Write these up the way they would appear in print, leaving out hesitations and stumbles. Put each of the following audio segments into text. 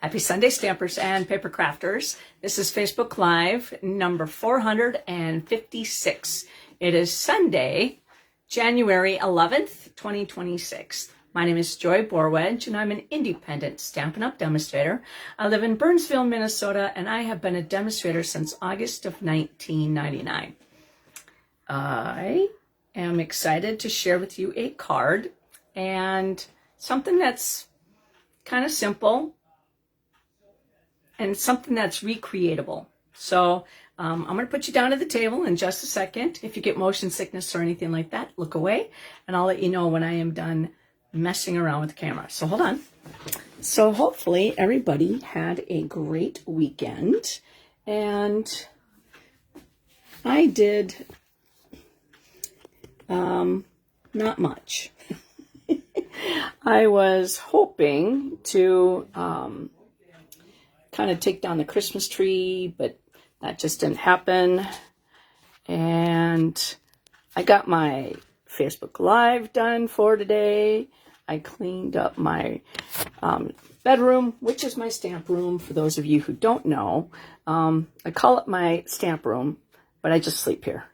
Happy Sunday, Stampers and Paper Crafters. This is Facebook Live number 456. It is Sunday, January 11th, 2026. My name is Joy Borwedge, and I'm an independent Stampin' Up! Demonstrator. I live in Burnsville, Minnesota, and I have been a demonstrator since August of 1999. I am excited to share with you a card and something that's kind of simple and something that's recreatable. So I'm going to put you down at the table in just a second. If you get motion sickness or anything like that, look away, and I'll let you know when I am done messing around with the camera. So hold on. So hopefully everybody had a great weekend, and I did not much. I was hoping to kind of take down the Christmas tree, but that just didn't happen. And I got my Facebook Live done for today. I cleaned up my bedroom, which is my stamp room. For those of you who don't know, I call it my stamp room, but I just sleep here.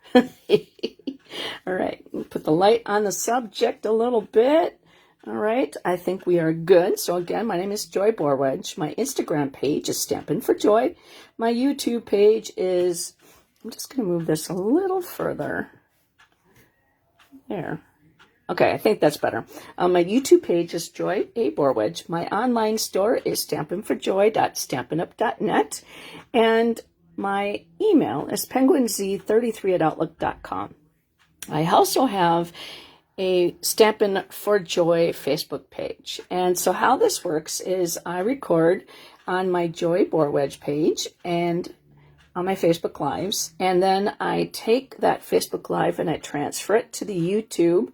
All right, put the light on the subject a little bit. All right, I think we are good. So again, my name is Joy Borwedge. My Instagram page is Stampin' for Joy. My YouTube page is, I'm just going to move this a little further. There. Okay, I think that's better. My YouTube page is Joy A. Borwedge. My online store is stampinforjoy.stampinup.net. And my email is penguinz33@outlook.com. I also have a Stampin' for Joy Facebook page. And so how this works is I record on my Joy Borwedge page and on my Facebook Lives, and then I take that Facebook Live and I transfer it to the YouTube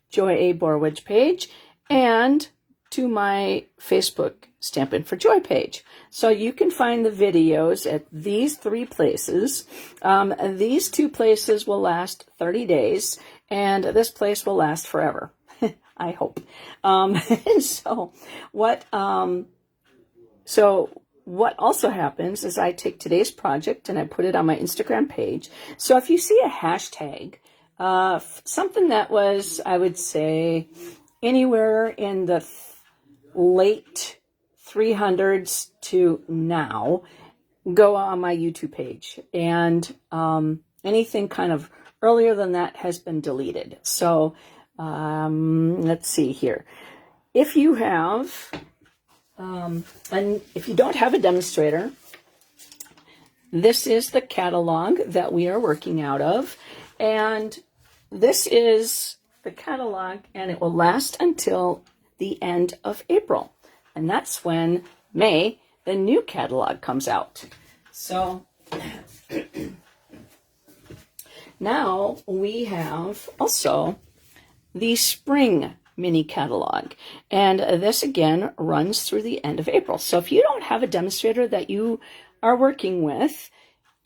Joy A. Borwedge page and to my Facebook Stampin' for Joy page. So you can find the videos at these three places. These two places will last 30 days, and this place will last forever. I hope. So what also happens is I take today's project and I put it on my Instagram page. So if you see a hashtag, something that was, I would say, anywhere in the late 300s to now, go on my YouTube page. And anything kind of earlier than that has been deleted. So let's see here. If you have, and if you don't have a demonstrator, this is the catalog that we are working out of. And this is the catalog, and it will last until the end of April. And that's when May, the new catalog, comes out. So now we have also the spring mini catalog. And this again runs through the end of April. So if you don't have a demonstrator that you are working with,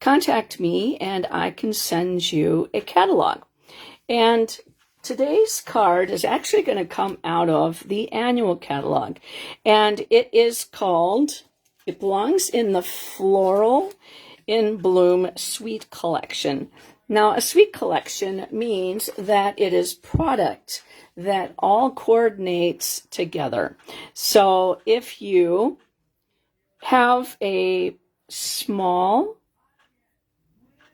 contact me and I can send you a catalog. And today's card is actually going to come out of the annual catalog. And it is called, it belongs in the Floral in Bloom Suite Collection. Now, a suite collection means that it is product that all coordinates together. So if you have a small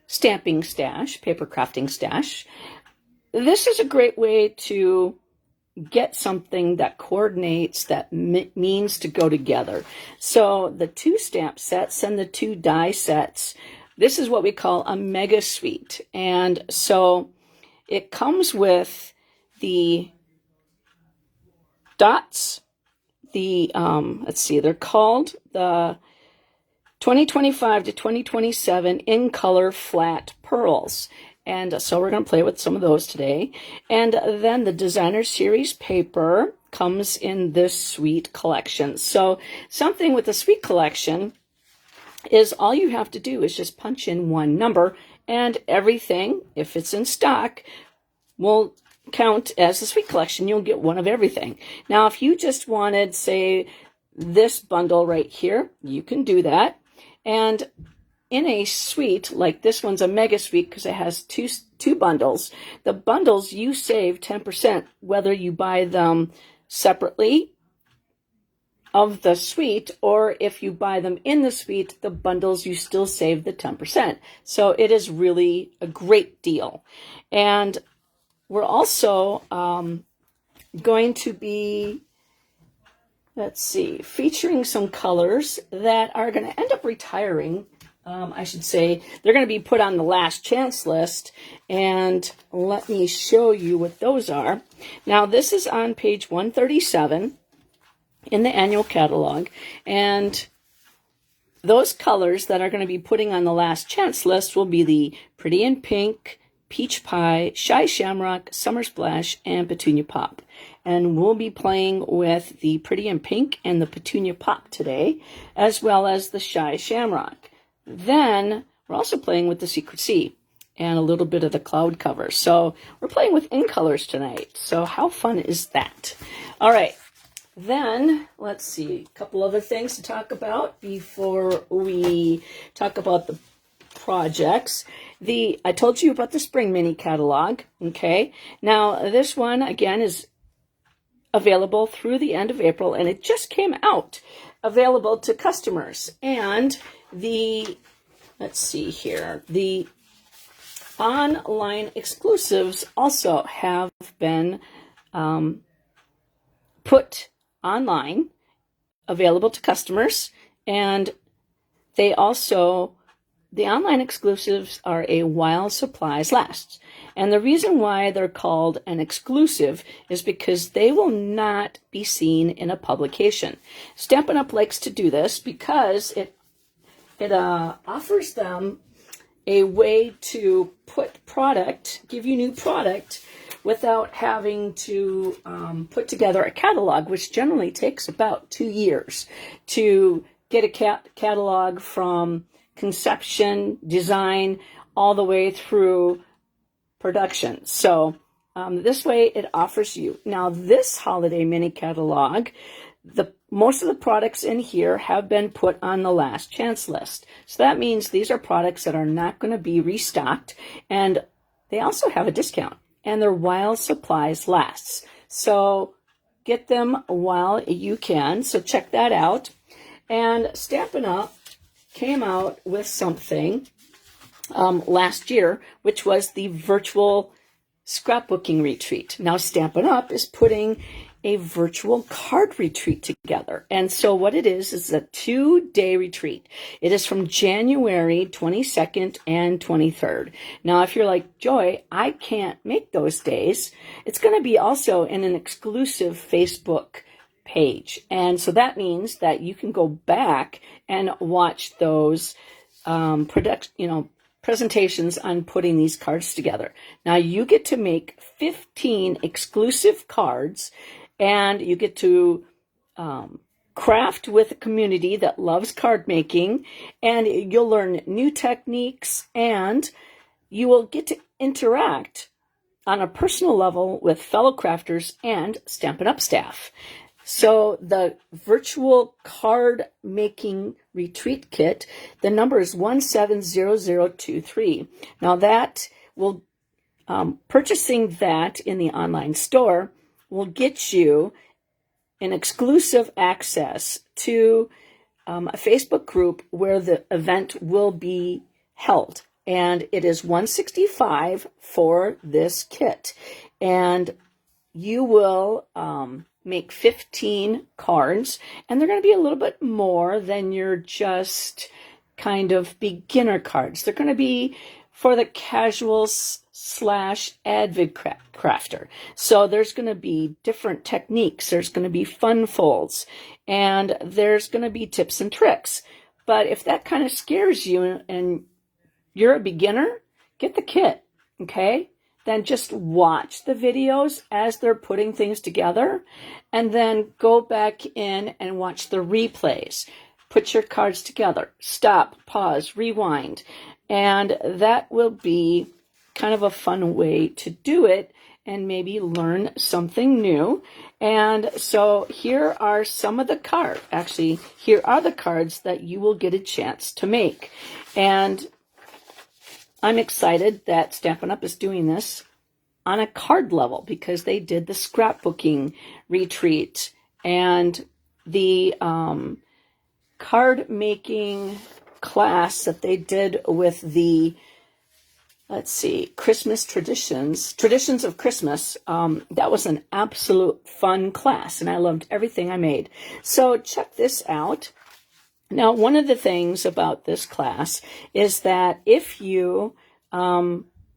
stamping stash, paper crafting stash, this is a great way to get something that coordinates, that means to go together. So the 2 stamp sets and the 2 die sets, this is what we call a mega suite. And so it comes with the dots, the, let's see, they're called the 2025 to 2027 in color flat pearls. And so we're going to play with some of those today. And then the designer series paper comes in this suite collection. So something with the suite collection is all you have to do is just punch in one number, and everything, if it's in stock, will count as the sweet collection, you'll get one of everything. Now, if you just wanted, say, this bundle right here, you can do that. And in a suite, like this one's a mega suite because it has two bundles. The bundles, you save 10%, whether you buy them separately of the suite, or if you buy them in the suite, the bundles, you still save the 10%. So it is really a great deal. And we're also going to be, let's see, featuring some colors that are going to end up retiring. I should say they're going to be put on the last chance list, and let me show you what those are. Now, this is on page 137 in the annual catalog, and those colors that are going to be putting on the last chance list will be the Pretty in Pink, Peach Pie, Shy Shamrock, Summer Splash, and Petunia Pop. And we'll be playing with the Pretty in Pink and the Petunia Pop today, as well as the Shy Shamrock. Then we're also playing with the Secret Sea and a little bit of the cloud cover. So we're playing with in colors tonight. So how fun is that? All right. Then, let's see, a couple other things to talk about before we talk about the projects. I told you about the spring mini catalog, okay? Now, this one, again, is available through the end of April, and it just came out, available to customers. And let's see here, the online exclusives also have been put online, available to customers, and the online exclusives are a while supplies last. And the reason why they're called an exclusive is because they will not be seen in a publication. Stampin' Up! Likes to do this because it offers them a way to give you new product without having to put together a catalog, which generally takes about 2 years to get a catalog from conception, design, all the way through production. So this way it offers you. Now, this holiday mini catalog, most of the products in here have been put on the last chance list. So that means these are products that are not going to be restocked, and they also have a discount. And they're while supplies lasts. So get them while you can. So check that out. And Stampin' Up! Came out with something last year, which was the virtual scrapbooking retreat. Now, Stampin' Up! Is putting a virtual card retreat together. And so what it is a 2-day retreat. It is from January 22nd and 23rd. Now, if you're like, Joy, I can't make those days, it's going to be also in an exclusive Facebook page. And so that means that you can go back and watch those presentations on putting these cards together. Now, you get to make 15 exclusive cards, and you get to craft with a community that loves card making, and you'll learn new techniques, and you will get to interact on a personal level with fellow crafters and Stampin' Up! Staff. So the virtual card making retreat kit, the number is 170023. Now that will, purchasing that in the online store will get you an exclusive access to a Facebook group where the event will be held. And it is $165 for this kit. And you will make 15 cards, and they're going to be a little bit more than your just kind of beginner cards. They're going to be for the casuals / avid crafter. So there's going to be different techniques. There's going to be fun folds, and there's going to be tips and tricks. But if that kind of scares you and you're a beginner, get the kit, okay? Then just watch the videos as they're putting things together, and then go back in and watch the replays. Put your cards together, stop, pause, rewind, and that will be kind of a fun way to do it. and maybe learn something new. And so here are some of the cards. Actually, here are the cards that you will get a chance to make. And I'm excited that Stampin' Up! Is doing this on a card level because they did the scrapbooking retreat and the card making class that they did with the, let's see, Christmas traditions of Christmas. That was an absolute fun class, and I loved everything I made. So check this out. Now, one of the things about this class is that if you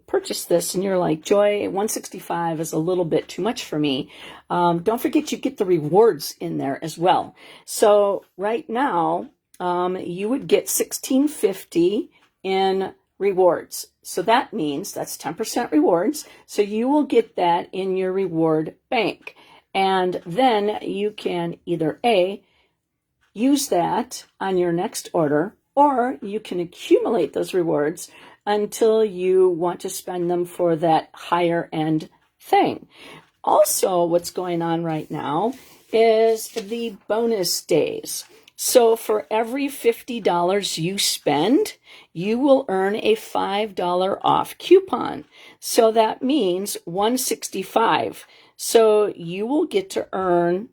purchase this and you're like, Joy, 165 is a little bit too much for me, don't forget you get the rewards in there as well. So right now, you would get $16.50 in rewards. So that means that's 10% rewards. So you will get that in your reward bank. And then you can either A, use that on your next order, or you can accumulate those rewards until you want to spend them for that higher end thing. Also, what's going on right now is the bonus days. So for every $50 you spend, you will earn a $5 off coupon. So that means $165. So you will get to earn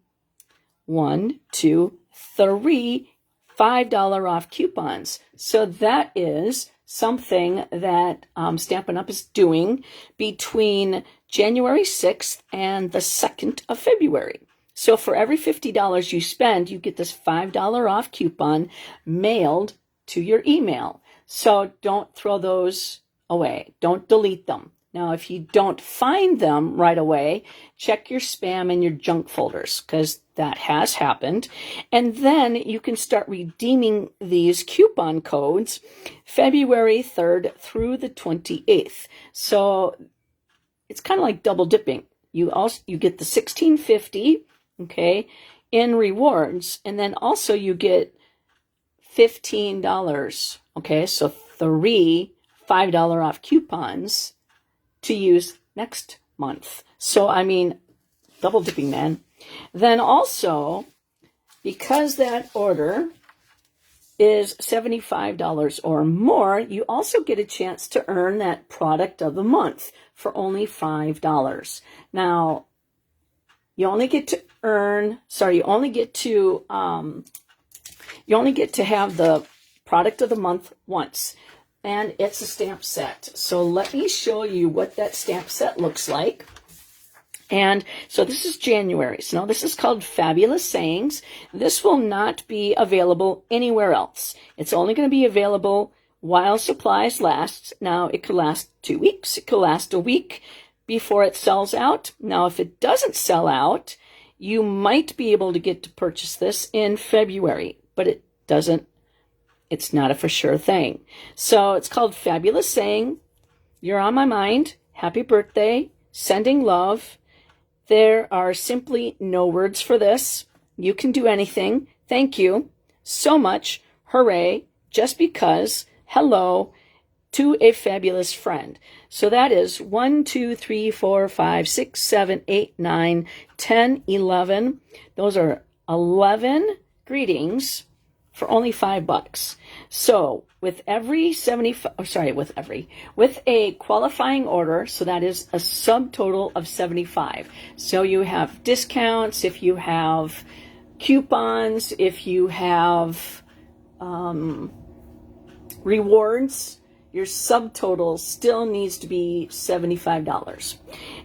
1, 2, 3 $5 off coupons. So that is something that Stampin' Up! Is doing between January 6th and the 2nd of February. So for every $50 you spend, you get this $5 off coupon mailed to your email. So don't throw those away. Don't delete them. Now, if you don't find them right away, check your spam and your junk folders, because that has happened. And then you can start redeeming these coupon codes February 3rd through the 28th. So it's kind of like double dipping. You get the $16.50, okay, in rewards, and then also you get $15, okay, so 3 $5 off coupons to use next month. So, I mean, double dipping, man. Then also, because that order is $75 or more, you also get a chance to earn that product of the month for only $5. Now, you only get to have the product of the month once. And it's a stamp set. So let me show you what that stamp set looks like. And so this is January. So now this is called Fabulous Sayings. This will not be available anywhere else. It's only going to be available while supplies last. Now, it could last 2 weeks. It could last a week before it sells out. Now, if it doesn't sell out, you might be able to get to purchase this in February, but it doesn't. It's not a for sure thing. So it's called Fabulous Saying. You're on my mind. Happy birthday. Sending love. There are simply no words for this. You can do anything. Thank you so much. Hooray. Just because. Hello. To a fabulous friend. So that is 1, 2, 3, 4, 5, 6, 7, 8, 9, 10, 11. Those are 11 greetings for only $5. So with with a qualifying order, so that is a subtotal of 75. So you have discounts, if you have coupons, if you have rewards, your subtotal still needs to be $75.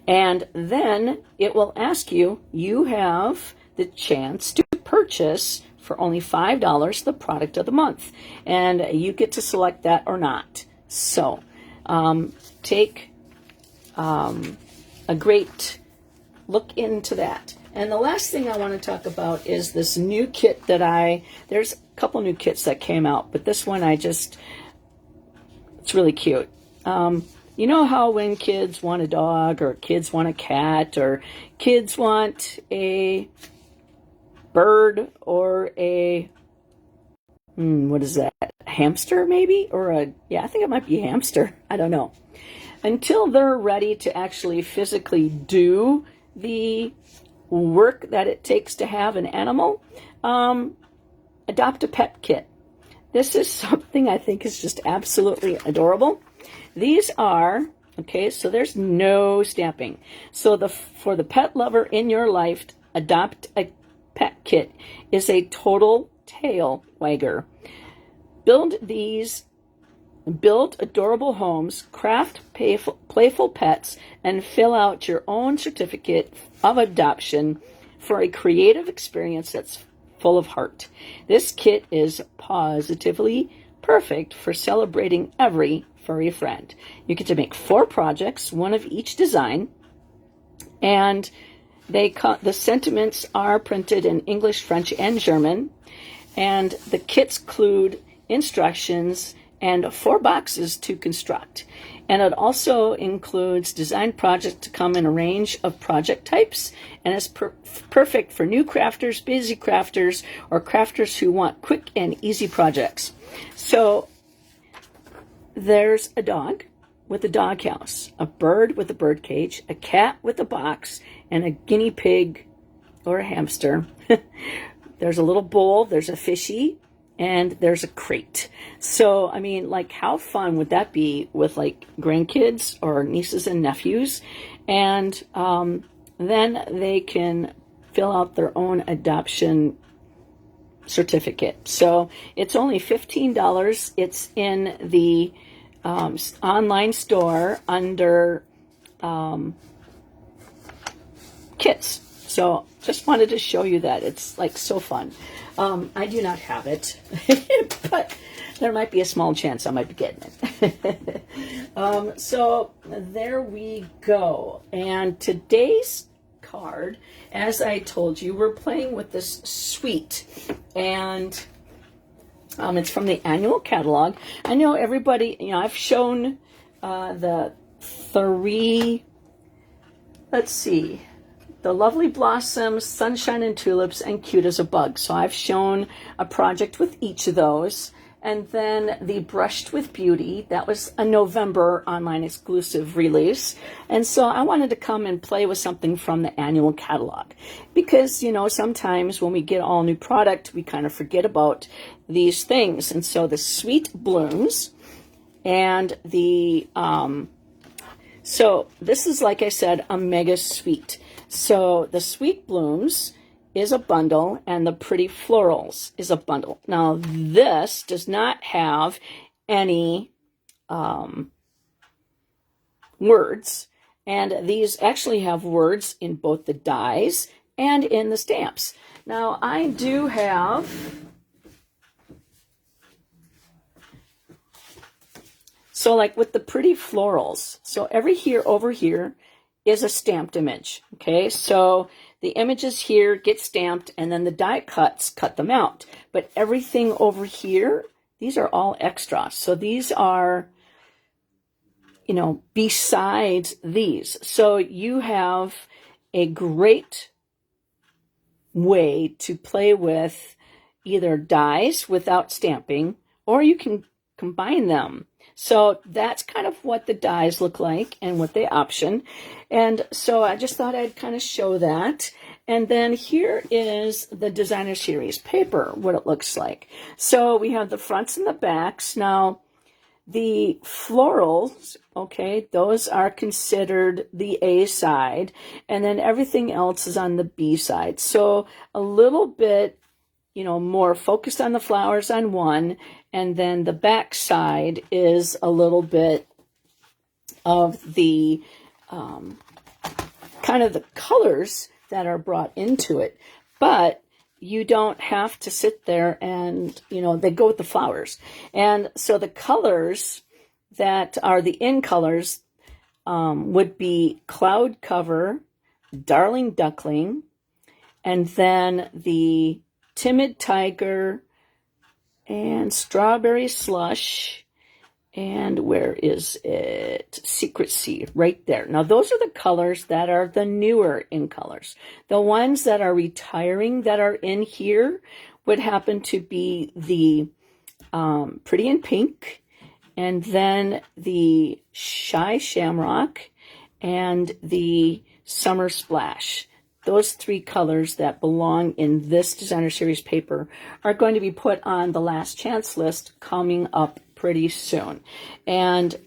And then it will ask you, you have the chance to purchase for only $5 the product of the month. And you get to select that or not. So take a great look into that. And the last thing I want to talk about is this new kit that there's a couple new kits that came out, but this one it's really cute. You know how when kids want a dog, or kids want a cat, or kids want a bird, or a, what is that? A hamster maybe? Or I think it might be a hamster. I don't know. until they're ready to actually physically do the work that it takes to have an animal, adopt a pet kit. This is something I think is just absolutely adorable. These are, okay, so there's no stamping. So for the pet lover in your life, adopt a pet kit is a total tail wagger. Build adorable homes, craft playful pets, and fill out your own certificate of adoption for a creative experience that's full of heart. This kit is positively perfect for celebrating every furry friend. You get to make 4 projects, 1 of each design, and the sentiments are printed in English, French, and German, and the kits include instructions and 4 boxes to construct. And it also includes design projects to come in a range of project types, and it's perfect for new crafters, busy crafters, or crafters who want quick and easy projects. So there's a dog with a doghouse, a bird with a bird cage, a cat with a box, and a guinea pig or a hamster. There's a little bowl, there's a fishy, and there's a crate. So, I mean, like, how fun would that be with, like, grandkids or nieces and nephews? And then they can fill out their own adoption certificate. So it's only $15. It's in the online store under kits. So just wanted to show you that. It's like so fun. I do not have it, but there might be a small chance I might be getting it. So there we go. And today's card, as I told you, we're playing with this suite. And it's from the annual catalog. I know everybody, I've shown the 3, let's see, the Lovely Blossoms, Sunshine and Tulips, and Cute as a Bug. So I've shown a project with each of those. And then the Brushed with Beauty, that was a November online exclusive release. And so I wanted to come and play with something from the annual catalog. Because, sometimes when we get all new product, we kind of forget about these things. And so the Sweet Blooms and the, so this is, like I said, a mega sweet. So the Sweet Blooms is a bundle, and the Pretty Florals is a bundle. Now, this does not have any words, and these actually have words in both the dies and in the stamps. Now, I do have so like with the Pretty Florals, so over here is a stamped image, okay? So the images here get stamped, and then the die cuts cut them out. But everything over here, these are all extra. So these are, besides these. So you have a great way to play with either dies without stamping, or you can combine them. So that's kind of what the dies look like and what they option. And so I just thought I'd kind of show that. And then here is the designer series paper, what it looks like. So we have the fronts and the backs. Now, the florals, okay, those are considered the A side. And then everything else is on the B side. So a little bit, more focused on the flowers on one, and then the back side is a little bit of the kind of the colors that are brought into it. But you don't have to sit there and, they go with the flowers. And so the colors that are the in colors would be Cloud Cover, Darling Duckling, and then the Timid Tiger, and Strawberry Slush, and where is it? Secrecy, right there. Now, those are the colors that are the newer in colors. The ones that are retiring that are in here would happen to be the Pretty in Pink, and then the Shy Shamrock, and the Summer Splash. Those three colors that belong in this designer series paper are going to be put on the last chance list coming up pretty soon. And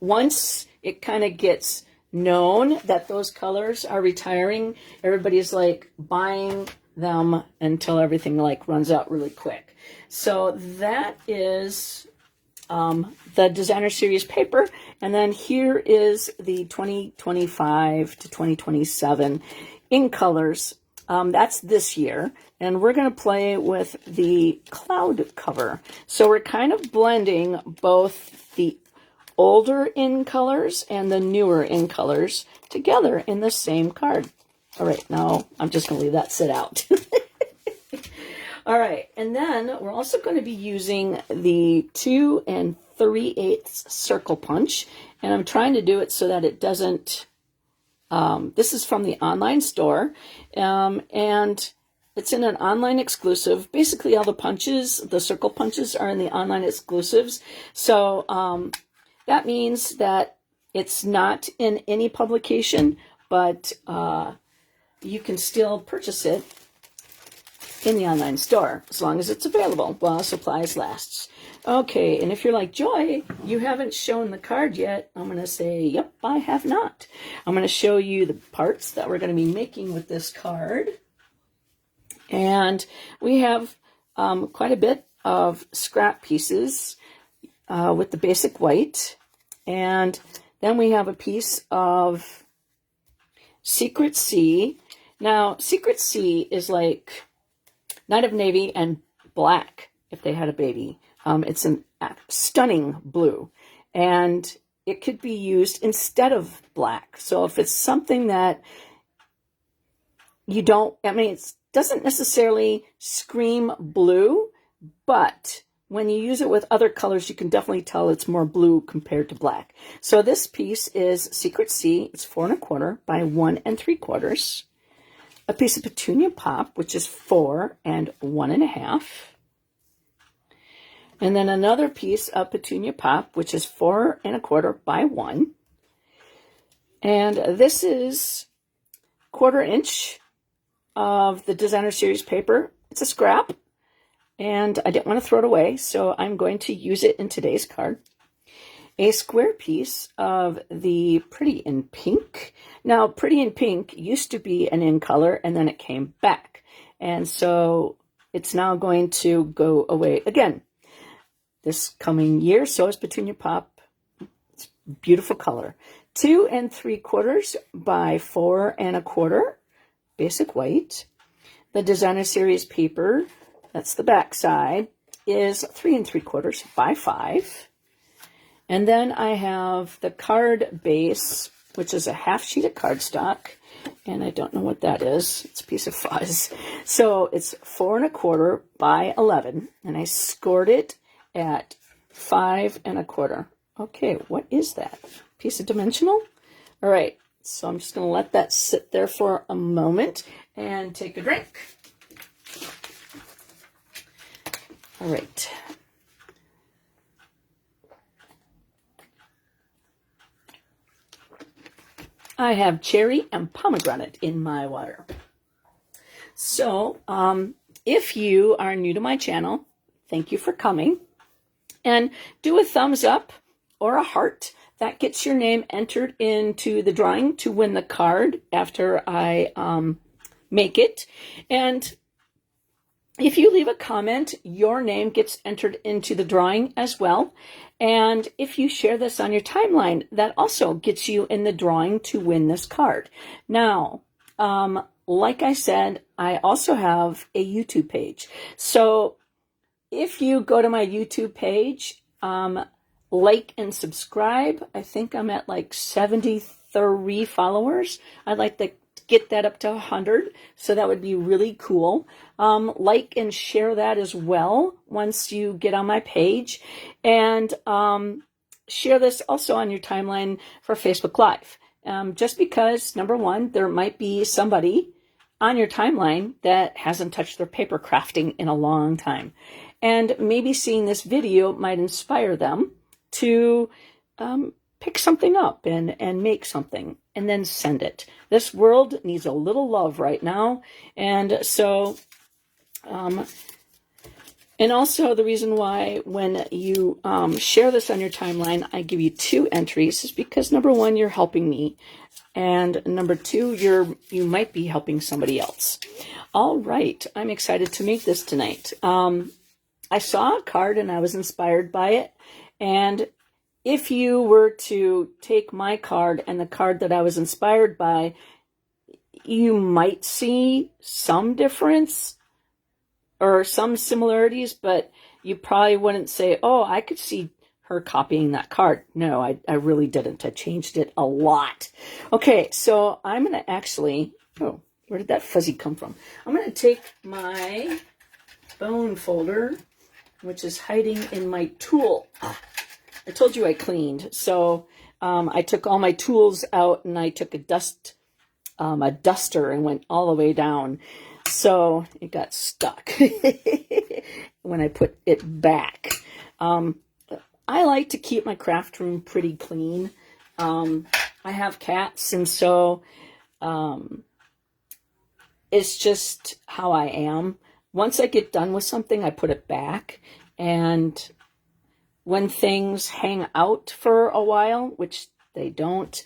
once it kind of gets known that those colors are retiring, everybody's like buying them until everything like runs out really quick. So that is the designer series paper. And then here is the 2025 to 2027 in colors. That's this year. And we're going to play with the cloud cover. So we're kind of blending both the older in colors and the newer in colors together in the same card. All right, now I'm just going to leave that sit out. All right, and then we're also going to be using the 2 3/8 circle punch, and I'm trying to do it so that it doesn't, this is from the online store, and it's in an online exclusive. Basically all the punches, the circle punches, are in the online exclusives, so that means that it's not in any publication, but you can still purchase it in the online store as long as it's available while supplies lasts. Okay, and if you're like, Joy, you haven't shown the card yet, I'm going to say, yep, I have not. I'm going to show you the parts that we're going to be making with this card. And we have quite a bit of scrap pieces with the basic white. And then we have a piece of Secret Sea. Now, Secret Sea is like Night of Navy and black if they had a baby. It's a stunning blue, and it could be used instead of black. So if it's something that you don't, I mean, it doesn't necessarily scream blue, but when you use it with other colors, you can definitely tell it's more blue compared to black. So this piece is Secret Sea. It's 4 1/4 by 1 3/4. A piece of Petunia Pop, which is 4 1 1/2. And then another piece of Petunia Pop, which is 4 1/4 by 1. And this is 1/4 inch of the designer series paper. It's a scrap, and I didn't want to throw it away, so I'm going to use it in today's card. A square piece of the Pretty in Pink. Now, Pretty in Pink used to be an in color, and then it came back. And so it's now going to go away again this coming year. So is Petunia Pop. It's a beautiful color. 2 3/4 by 4 1/4. Basic white. The designer series paper, that's the back side, is 3 3/4 by 5. And then I have the card base, which is a half sheet of cardstock, and I don't know what that is. It's a piece of fuzz. So it's 4 1/4 by 11, and I scored it at 5 1/4. Okay, what is that? Piece of dimensional? All right, so I'm just going to let that sit there for a moment and take a drink. All right. I have cherry and pomegranate in my water. So, if you are new to my channel, thank you for coming. And do a thumbs up or a heart. That gets your name entered into the drawing to win the card after I make it. And if you leave a comment, your name gets entered into the drawing as well. And if you share this on your timeline, that also gets you in the drawing to win this card. Now, like I said, I also have a YouTube page. So if you go to my YouTube page, like and subscribe. I think I'm at like 73 followers. I'd like to get that up to 100, so that would be really cool. Like and share that as well once you get on my page, and share this also on your timeline for Facebook Live. Just because, number one, there might be somebody on your timeline that hasn't touched their paper crafting in a long time. and maybe seeing this video might inspire them to pick something up and make something and then send it. This world needs a little love right now. And so, and also the reason why when you share this on your timeline, I give you 2 entries is because number 1, you're helping me. And number 2, you might be helping somebody else. All right. I'm excited to make this tonight. I saw a card and I was inspired by it. And if you were to take my card and the card that I was inspired by, you might see some difference or some similarities, but you probably wouldn't say, oh, I could see her copying that card. No, I really didn't. I changed it a lot. Okay, so I'm going to actually, oh, where did that fuzzy come from? I'm going to take my bone folder, which is hiding in my tool. I told you I cleaned. So I took all my tools out and I took a duster and went all the way down. So it got stuck when I put it back. I like to keep my craft room pretty clean. I have cats, and so it's just how I am. Once I get done with something, I put it back. And when things hang out for a while, which they don't,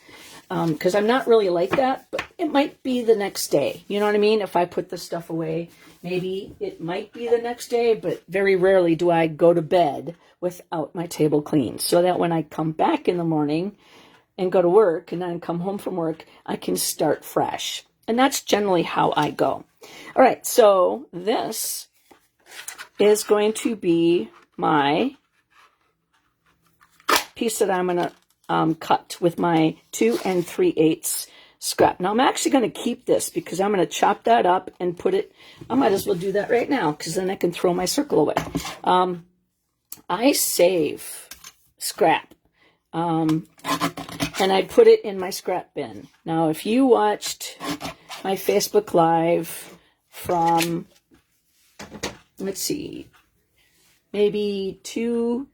because I'm not really like that, but it might be the next day. You know what I mean? If I put the stuff away, maybe it might be the next day, but very rarely do I go to bed without my table clean, so that when I come back in the morning and go to work and then come home from work, I can start fresh. And that's generally how I go. All right, so this is going to be my piece that I'm going to cut with my 2 3/8 scrap. Now I'm actually going to keep this because I'm going to chop that up and put it, I might as well do that right now because then I can throw my circle away. I save scrap and I put it in my scrap bin. Now if you watched my Facebook Live from, let's see, maybe the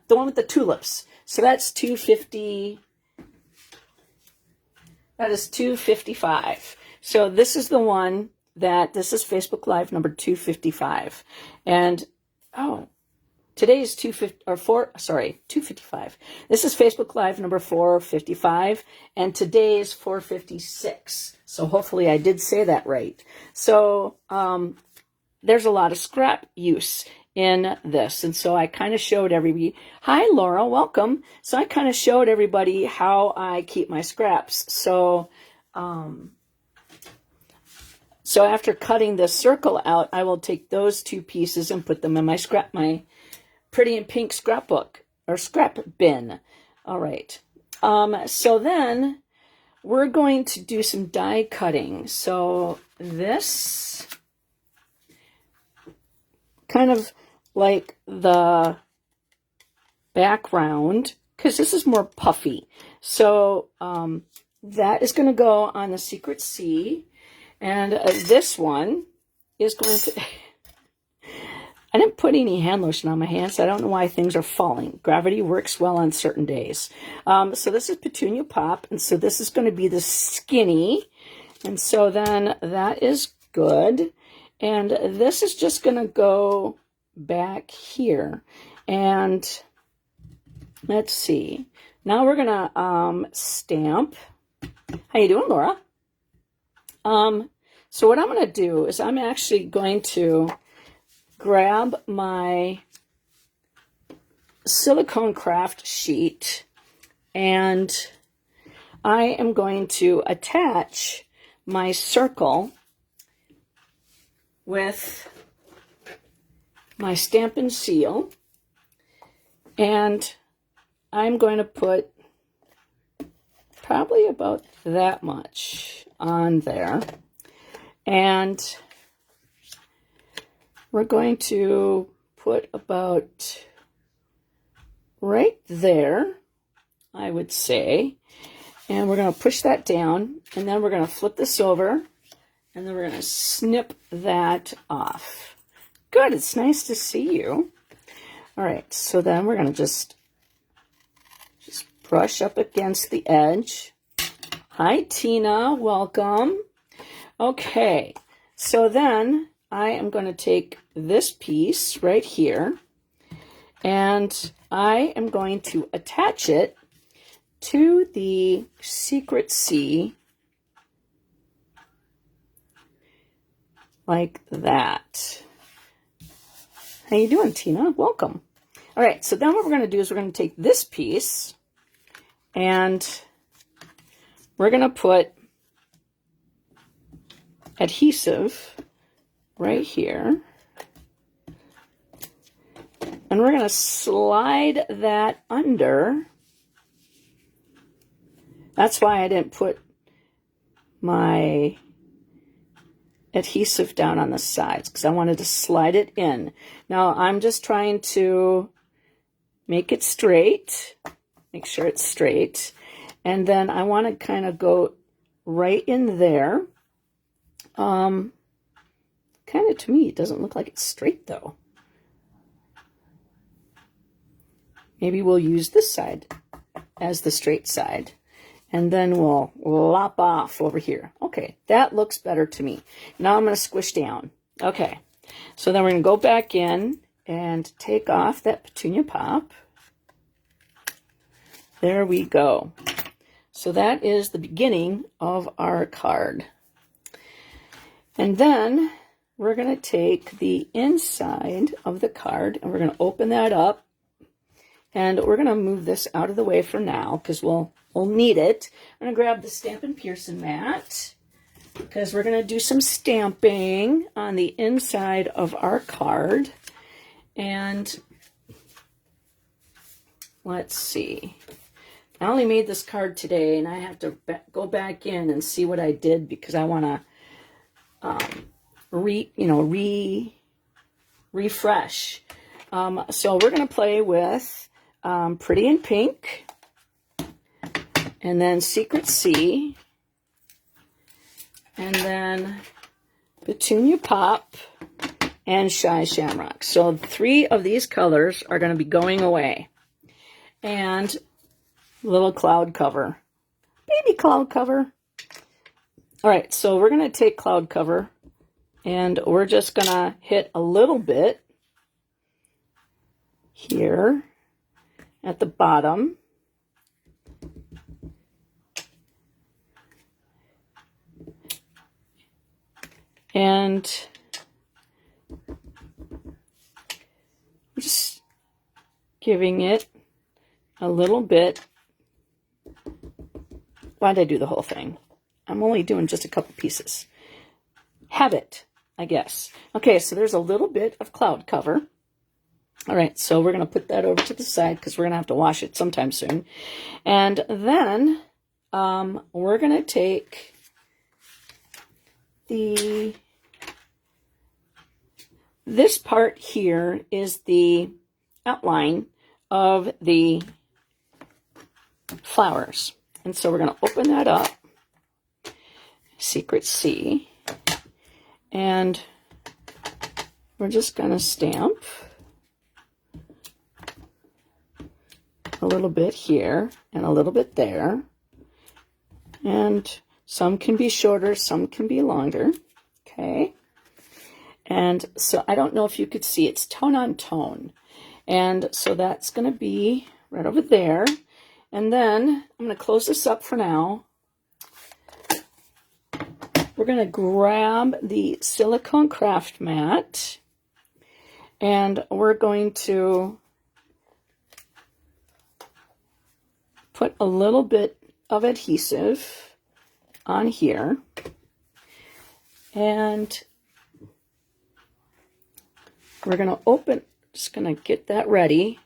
one with the tulips. So that's 250. That is 255. So this is the one this is Facebook Live number 255. And, today is 255. This is Facebook Live number 455. And today is 456. So hopefully I did say that right. So, there's a lot of scrap use in this. And so I kind of showed everybody, hi Laura, welcome. So I kind of showed everybody how I keep my scraps. So, so after cutting the circle out, I will take those 2 pieces and put them in my Pretty in Pink scrapbook or scrap bin. All right. So then we're going to do some die cutting. So this kind of like the background, because this is more puffy. So that is going to go on the Secret C. And this one is going to... I didn't put any hand lotion on my hands, so I don't know why things are falling. Gravity works well on certain days. So this is Petunia Pop, and so this is going to be the skinny. And so then that is good. And this is just going to go back here. And let's see. Now we're going to stamp. How you doing, Laura? So what I'm going to do is I'm actually going to grab my silicone craft sheet and I am going to attach my circle with my Stampin' seal, and I'm going to put probably about that much on there, and we're going to put about right there, I would say, and we're going to push that down, and then we're going to flip this over, and then we're going to snip that off. Good, it's nice to see you. All right, so then we're going to just brush up against the edge. Hi, Tina, welcome. Okay, so then I am going to take this piece right here, and I am going to attach it to the Secret C like that. How you doing, Tina? Welcome. All right, so then what we're going to do is we're going to take this piece and we're going to put adhesive right here. And we're going to slide that under. That's why I didn't put my adhesive down on the sides, because I wanted to slide it in. Now I'm just trying to make it straight, make sure it's straight, and then I want to kind of go right in there. Kind of, to me, it doesn't look like it's straight though. Maybe we'll use this side as the straight side. And then we'll lop off over here. Okay, that looks better to me. Now I'm going to squish down. Okay, so then we're going to go back in and take off that petunia pop. There we go. So that is the beginning of our card. And then we're going to take the inside of the card and we're going to open that up. And we're going to move this out of the way for now because we'll need it. I'm going to grab the Stampin' Pearson mat because we're going to do some stamping on the inside of our card. And let's see. I only made this card today, and I have to go back in and see what I did because I want to refresh. So we're going to play with Pretty in Pink, and then Secret C, and then Petunia Pop, and Shy Shamrock. So 3 of these colors are going to be going away. And little cloud cover. Baby cloud cover. All right, so we're going to take cloud cover, and we're just going to hit a little bit here at the bottom. And just giving it a little bit. Why did I do the whole thing? I'm only doing just a couple pieces. Habit, I guess. Okay, so there's a little bit of cloud cover. All right, so we're going to put that over to the side because we're going to have to wash it sometime soon. And then we're going to take this part here is the outline of the flowers. And so we're going to open that up, Secret C, and we're just going to stamp a little bit here and a little bit there. And some can be shorter, some can be longer. Okay. And so I don't know if you could see, it's tone on tone. And so that's going to be right over there. And then I'm going to close this up for now. We're going to grab the silicone craft mat and we're going to put a little bit of adhesive on here. And we're going to open, just going to get that ready.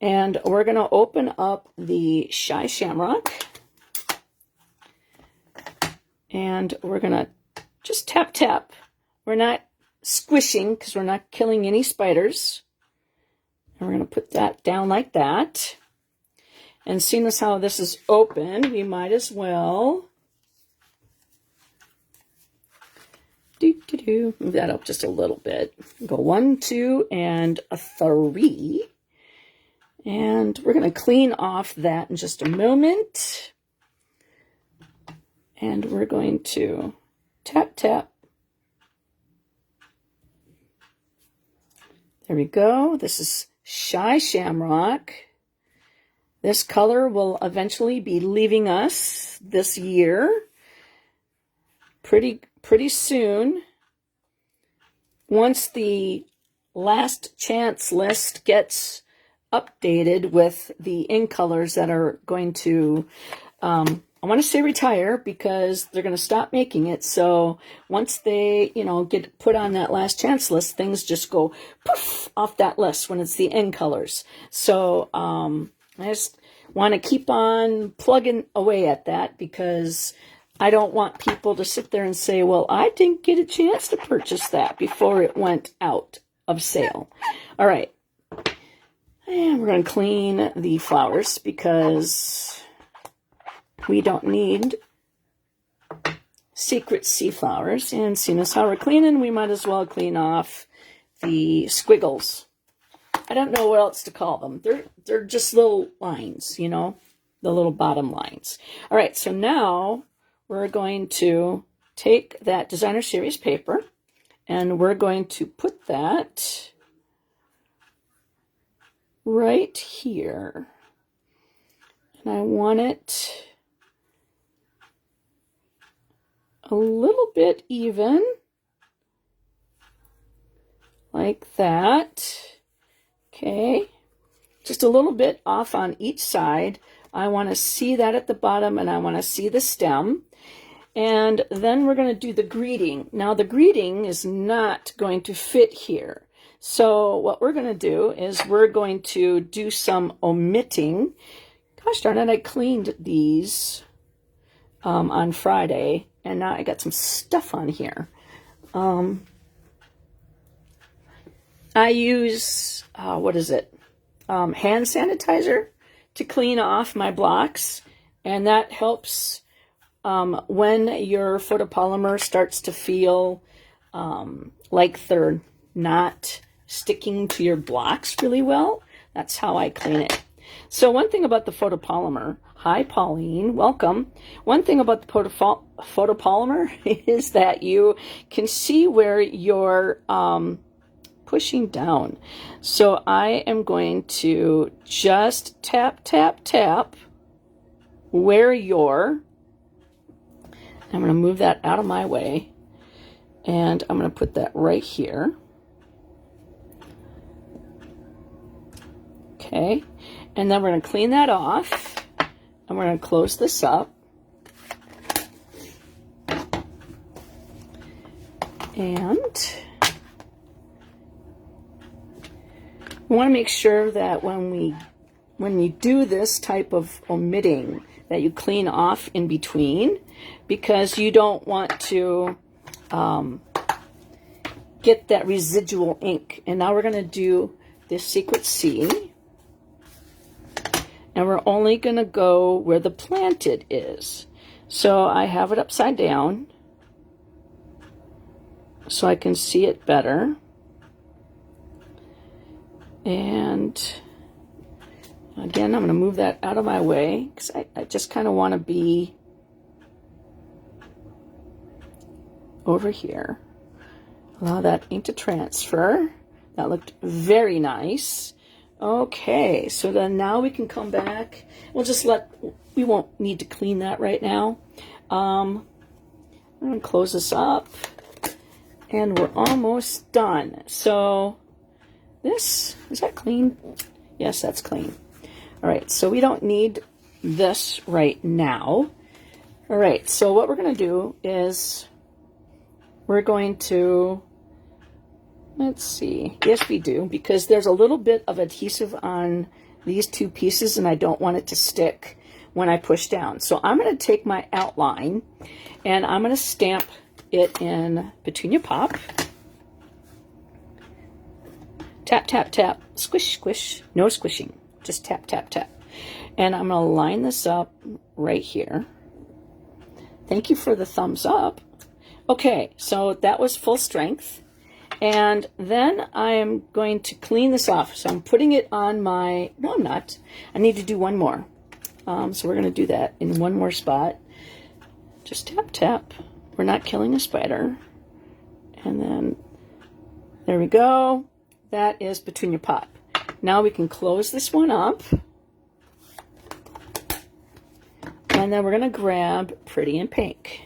And we're going to open up the Shy Shamrock. And we're going to just tap, tap. We're not squishing because we're not killing any spiders. And we're going to put that down like that. And seeing as how this is open, we might as well Move that up just a little bit. Go 1, 2, and a 3. And we're going to clean off that in just a moment. And we're going to tap, tap. There we go. This is Shy Shamrock. This color will eventually be leaving us this year. Pretty soon. Once the last chance list gets updated with the ink colors that are going to, I want to say retire, because they're going to stop making it. So once they, get put on that last chance list, things just go poof off that list when it's the ink colors. So I just want to keep on plugging away at that, because I don't want people to sit there and say, well, I didn't get a chance to purchase that before it went out of sale. All right. And we're going to clean the flowers, because we don't need secret sea flowers. And seeing as how we're cleaning, we might as well clean off the squiggles. I don't know what else to call them. They're just little lines, the little bottom lines. All right, so now we're going to take that designer series paper, and we're going to put that right here. And I want it a little bit even, like that. Okay, just a little bit off on each side. I want to see that at the bottom, and I want to see the stem. And then we're going to do the greeting. Now, the greeting is not going to fit here. So what we're going to do is we're going to do some omitting. Gosh darn it, I cleaned these on Friday, and now I got some stuff on here. I use, hand sanitizer to clean off my blocks, and that helps when your photopolymer starts to feel like they're not sticking to your blocks really well. That's how I clean it. So one thing about the photopolymer, hi Pauline, welcome. One thing about the photopolymer is that you can see where you're pushing down. So I am going to just tap, tap, tap where you're, I'm going to move that out of my way, and I'm going to put that right here. Okay, and then we're going to clean that off, and we're going to close this up. And we want to make sure that when you do this type of omitting, that you clean off in between, because you don't want to get that residual ink. And now we're going to do this secret C, and we're only going to go where the planted is. So I have it upside down so I can see it better. And again, I'm going to move that out of my way, because I just kind of want to be over here. Allow that ink to transfer. That looked very nice. Okay, so then now we can come back. We won't need to clean that right now. I'm going to close this up, and we're almost done. So this, is that clean? Yes, that's clean. All right, so we don't need this right now. All right, so what we're going to do is we're going to, let's see, yes we do, because there's a little bit of adhesive on these two pieces, and I don't want it to stick when I push down. So I'm going to take my outline, and I'm going to stamp it in Petunia Pop. Tap, tap, tap, squish, squish, no squishing, just tap, tap, tap. And I'm going to line this up right here. Thank you for the thumbs up. Okay, so that was full strength. And then I am going to clean this off. So I'm putting it on my, no, I'm not. I need to do one more. So we're going to do that in one more spot. Just tap, tap. We're not killing a spider. And then, there we go. That is Petunia Pop. Now we can close this one up. And then we're going to grab Pretty in Pink.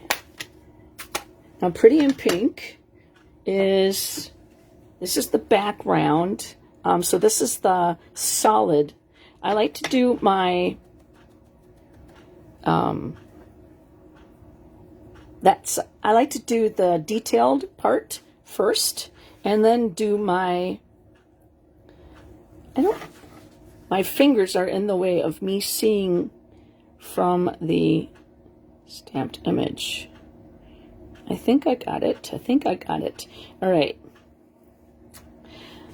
Now, Pretty in Pink is, this is the background. So this is the solid. I like to do my, I like to do the detailed part first, and then do my, my fingers are in the way of me seeing from the stamped image. I think I got it. I think I got it. All right.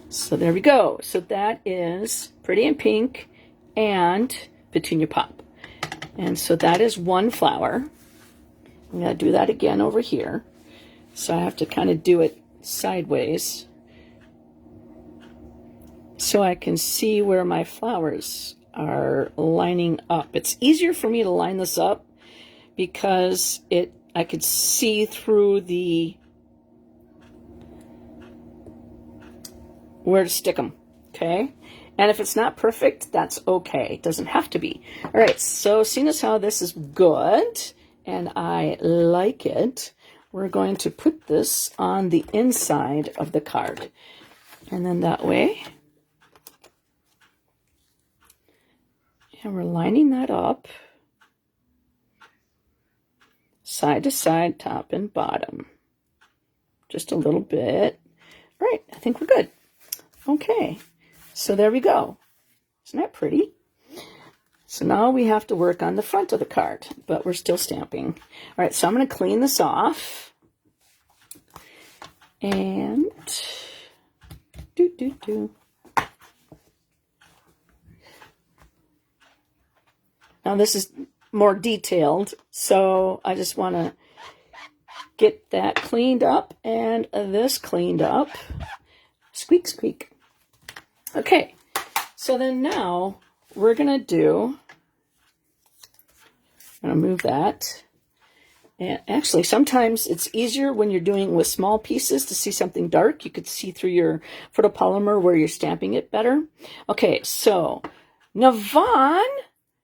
So there we go. So that is Pretty in Pink and Petunia Pop. And so that is one flower. I'm going to do that again over here. So I have to kind of do it sideways so I can see where my flowers are lining up. It's easier for me to line this up because I could see through the where to stick them, okay? And if it's not perfect, that's okay. It doesn't have to be. All right, so seeing as how this is good and I like it, we're going to put this on the inside of the card. And then that way, and we're lining that up side to side, top and bottom. Just a little bit. All right, I think we're good. Okay, so there we go. Isn't that pretty? So now we have to work on the front of the card, but we're still stamping. All right, so I'm going to clean this off. And Now this is more detailed, so I just want to get that cleaned up and this cleaned up. Squeak, squeak. Okay, so then now we're going to do, I'm going to move that. And actually, sometimes it's easier when you're doing with small pieces to see something dark. You could see through your photopolymer where you're stamping it better. Okay, so Navon,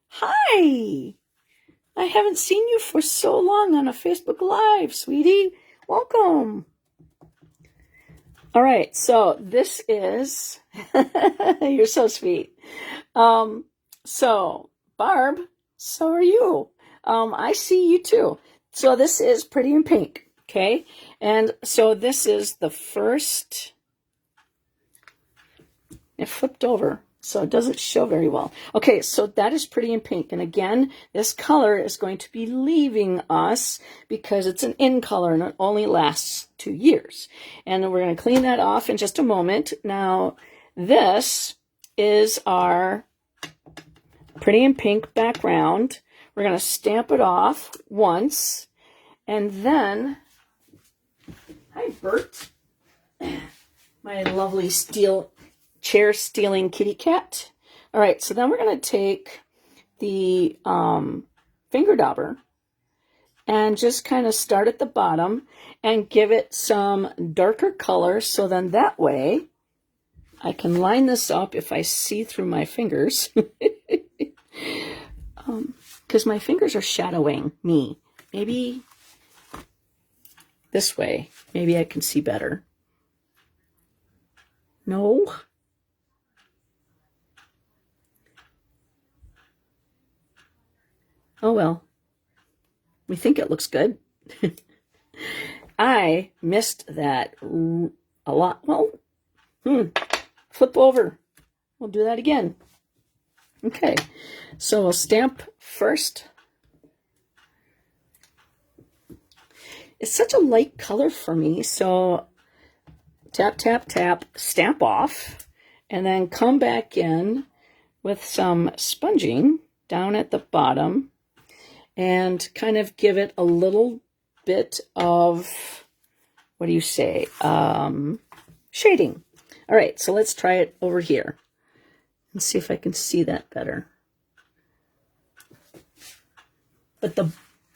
hi. I haven't seen you for so long on a Facebook Live, sweetie. Welcome. All right, so this is, you're so sweet. So, Barb, so are you. I see you too. So this is Pretty in Pink, okay? And so this is the first, it flipped over, so it doesn't show very well. Okay, so that is Pretty in Pink. And again, this color is going to be leaving us because it's an in color and it only lasts 2 years. And we're going to clean that off in just a moment. Now, this is our Pretty in Pink background. We're going to stamp it off once. And then, hi, Bert, my lovely chair stealing kitty cat. All right, so then we're going to take the finger dauber and just kind of start at the bottom and give it some darker color, so then that way I can line this up if I see through my fingers. Because my fingers are shadowing me. Maybe this way. Maybe I can see better. No. Oh well. We think it looks good. I missed that a lot. Well, flip over. We'll do that again. Okay, so we'll stamp first. It's such a light color for me, so tap, tap, tap, stamp off, and then come back in with some sponging down at the bottom and kind of give it a little bit of, what do you say, shading. All right, so let's try it over here and see if I can see that better. But the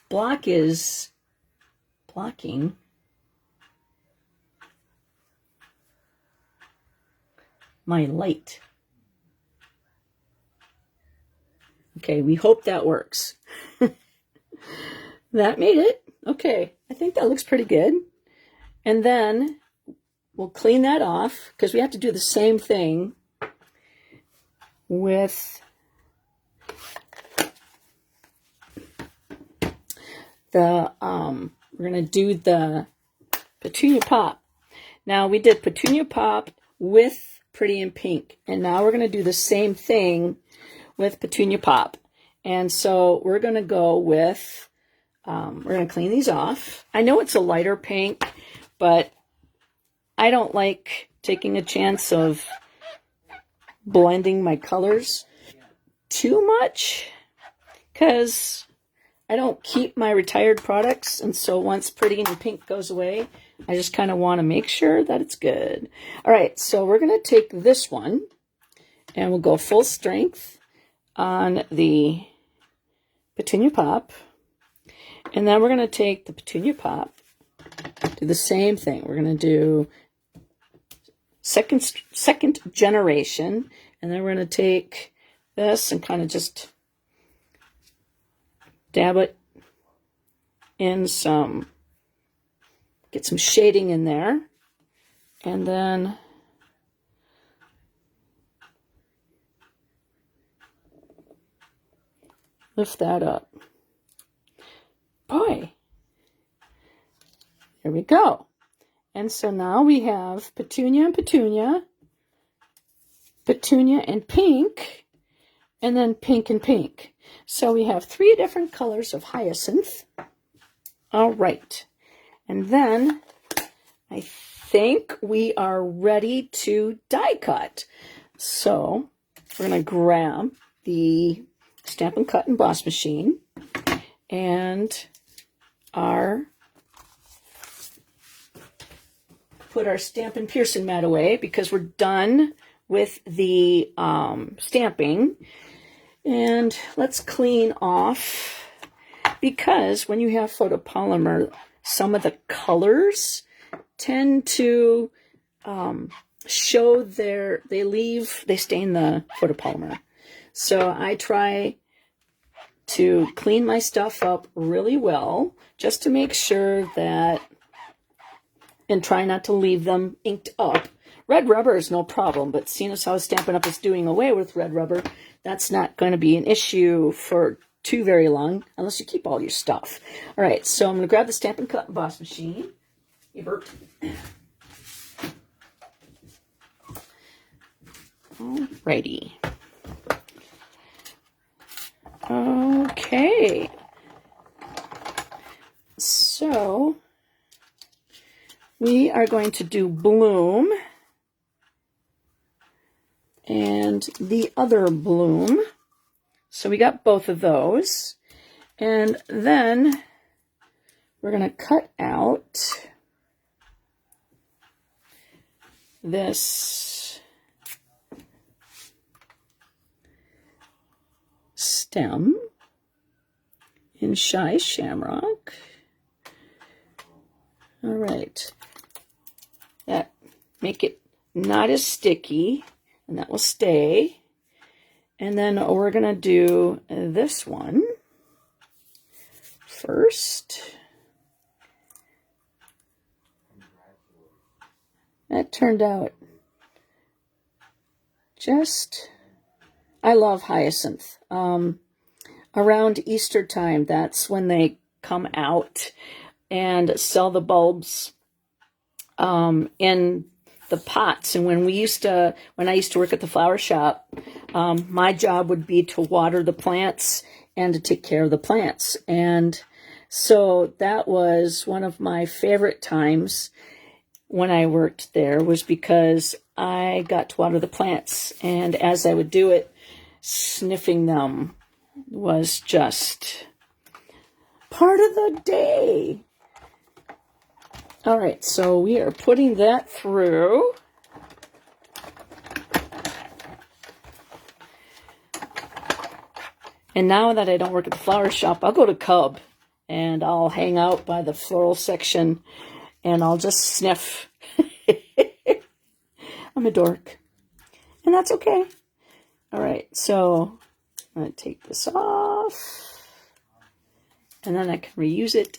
block is blocking my light. Okay, we hope that works. That made it. Okay, I think that looks pretty good. And then we'll clean that off because we have to do the same thing with the, we're going to do the Petunia Pop. Now we did Petunia Pop with Pretty in Pink, and now we're going to do the same thing with Petunia Pop. And so we're going to go with, we're going to clean these off. I know it's a lighter pink, but I don't like taking a chance of blending my colors too much because I don't keep my retired products. And so once Pretty in Pink goes away, I just kind of want to make sure that it's good. All right, so we're going to take this one and we'll go full strength on the Petunia Pop. And then we're going to take the Petunia Pop, do the same thing. We're going to do second generation, and then we're going to take this and kind of just dab it in some, get some shading in there, and then lift that up. Boy, there we go. And so now we have Petunia and Petunia, Petunia and Pink, and then Pink and Pink. So we have 3 different colors of hyacinth. All right. And then I think we are ready to die cut. So we're going to grab the Stampin' Cut and Emboss machine and put our Stampin' Pearson mat away because we're done with the stamping. And let's clean off, because when you have photopolymer, some of the colors tend to show they stain the photopolymer. So I try to clean my stuff up really well just to make sure that, and try not to leave them inked up. Red rubber is no problem, but seeing as how Stampin' Up! Is doing away with red rubber, that's not going to be an issue for too very long, unless you keep all your stuff. All right, so I'm going to grab the Stampin' Cut and Emboss machine. Hey, Bert. Alrighty. Okay. So we are going to do Bloom and the other Bloom. So we got both of those. And then we're going to cut out this stem in Shy Shamrock. All right. That make it not as sticky, and that will stay. And then we're going to do this one first. That turned out just, I love hyacinth. Around Easter time, that's when they come out and sell the bulbs in the pots. And when I used to work at the flower shop, my job would be to water the plants and to take care of the plants. And so that was one of my favorite times when I worked there, was because I got to water the plants. And as I would do it, sniffing them was just part of the day. All right, so we are putting that through. And now that I don't work at the flower shop, I'll go to Cub and I'll hang out by the floral section and I'll just sniff. I'm a dork. And that's okay. All right, so I'm going to take this off. And then I can reuse it.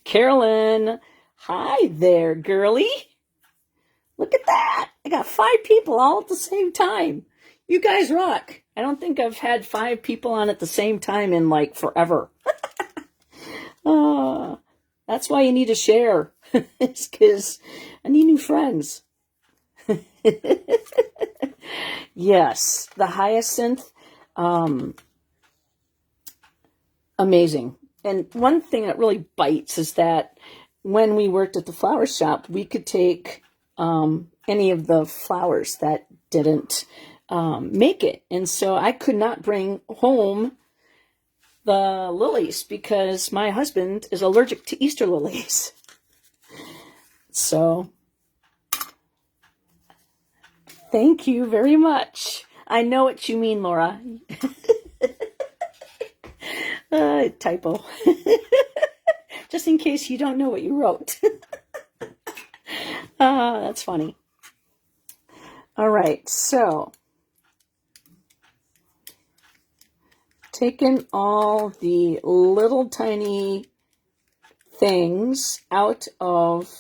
Carolyn, hi there, girly. Look at that. I got 5 people all at the same time. You guys rock. I don't think I've had 5 people on at the same time in like forever. That's why you need to share. It's because I need new friends. Yes, the hyacinth, amazing. And one thing that really bites is that when we worked at the flower shop, we could take any of the flowers that didn't make it. And so I could not bring home the lilies because my husband is allergic to Easter lilies. So thank you very much. I know what you mean, Laura. Typo. Just in case you don't know what you wrote. That's funny. All right, so taking all the little tiny things out of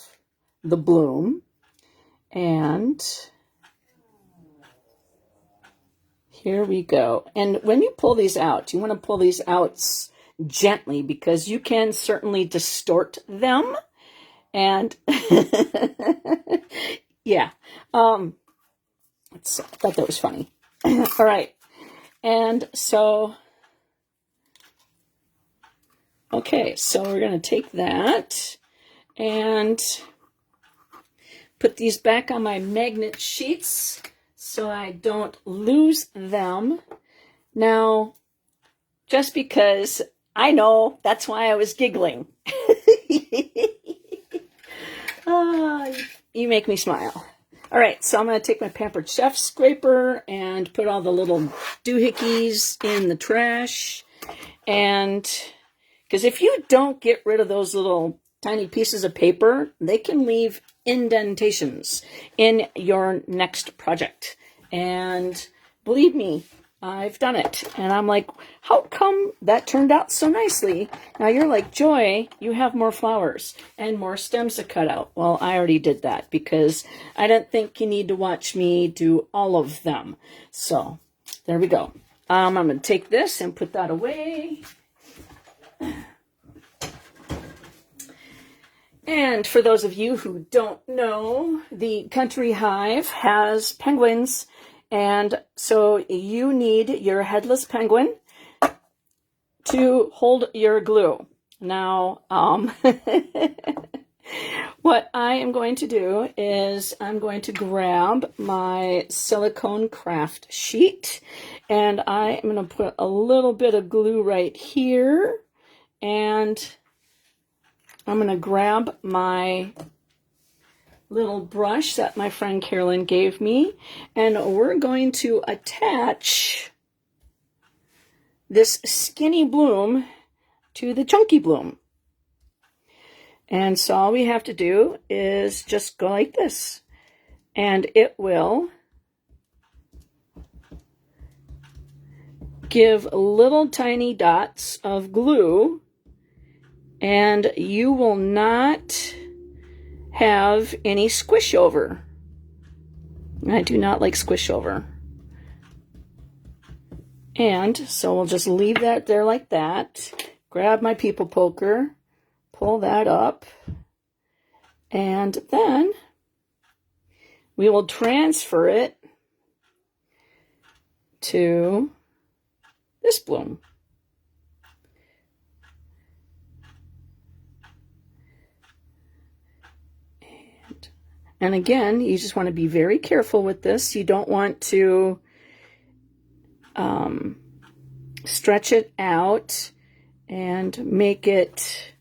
the bloom, and here we go. And when you pull these out, you want to pull these out gently because you can certainly distort them. And yeah, I thought that was funny. All right. And so, okay, so we're going to take that and put these back on my magnet sheets so I don't lose them. Now, just because I know, that's why I was giggling. You make me smile. All right, so I'm going to take my Pampered Chef scraper and put all the little doohickeys in the trash. And because if you don't get rid of those little tiny pieces of paper, they can leave indentations in your next project. And believe me, I've done it. And I'm like, how come that turned out so nicely? Now you're like, Joy, you have more flowers and more stems to cut out. Well, I already did that because I don't think you need to watch me do all of them. So there we go. I'm going to take this and put that away. And for those of you who don't know, the Country Hive has penguins. And so you need your headless penguin to hold your glue. Now, what I am going to do is I'm going to grab my silicone craft sheet and I am going to put a little bit of glue right here, and I'm going to grab my little brush that my friend Carolyn gave me, and we're going to attach this skinny bloom to the chunky bloom. And so all we have to do is just go like this, and it will give little tiny dots of glue, and you will not have any squish over. I do not like squish over. And so we'll just leave that there like that. Grab my people poker, pull that up, and then we will transfer it to this bloom. And again, you just want to be very careful with this. You don't want to stretch it out and make it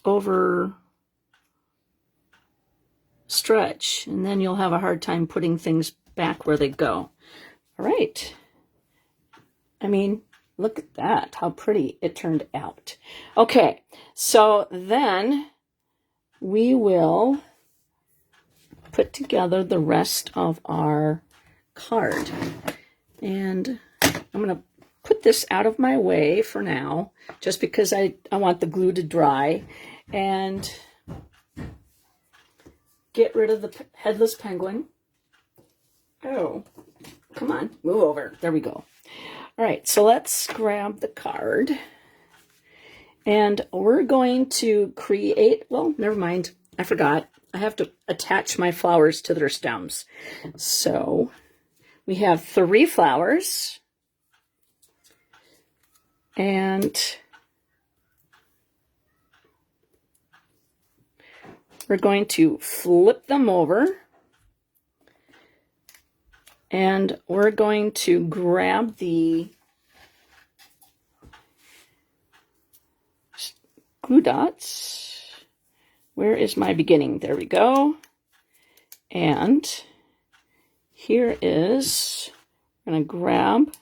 over stretch, and then you'll have a hard time putting things back where they go. All right. I mean, look at that, how pretty it turned out. Okay, so then we will put together the rest of our card. And I'm going to put this out of my way for now, just because I want the glue to dry, and get rid of the headless penguin. Oh, come on, move over. There we go. All right, so let's grab the card. And we're going to create, well, never mind. I forgot. I have to attach my flowers to their stems. So we have 3 flowers. And we're going to flip them over. And we're going to grab the glue dots. Where is my beginning? There we go. And here is, I'm going to grab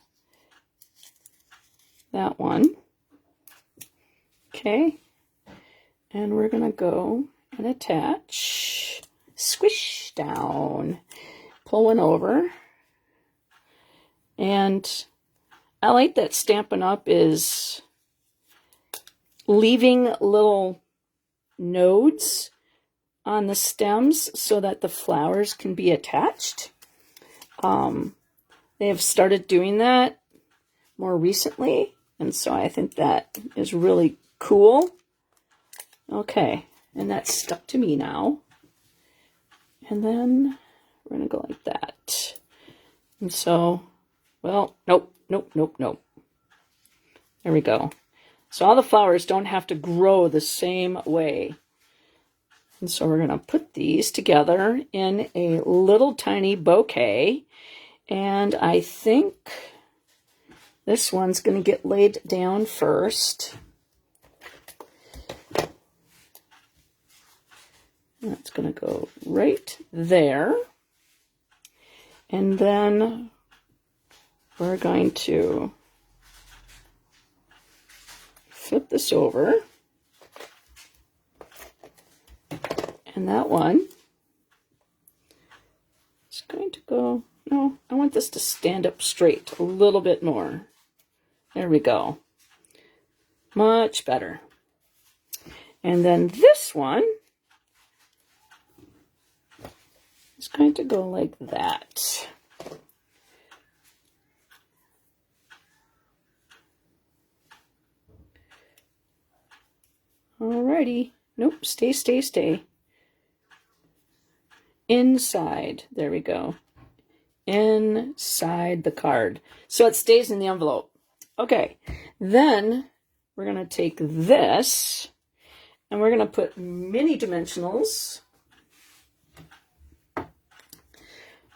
that one. Okay. And we're going to go and attach, squish down, pull one over. And I like that Stampin' Up! Is leaving little nodes on the stems so that the flowers can be attached. They have started doing that more recently, and so I think that is really cool. Okay, and that's stuck to me now. And then we're going to go like that. And so, well, nope. There we go. So all the flowers don't have to grow the same way. And so we're going to put these together in a little tiny bouquet. And I think this one's going to get laid down first. That's going to go right there. And then we're going to flip this over. And that one is going to go, no, I want this to stand up straight a little bit more. There we go. Much better. And then this one is going to go like that. Alrighty. Nope, stay. Inside. There we go. Inside the card. So it stays in the envelope. Okay. Then we're going to take this and we're going to put mini dimensionals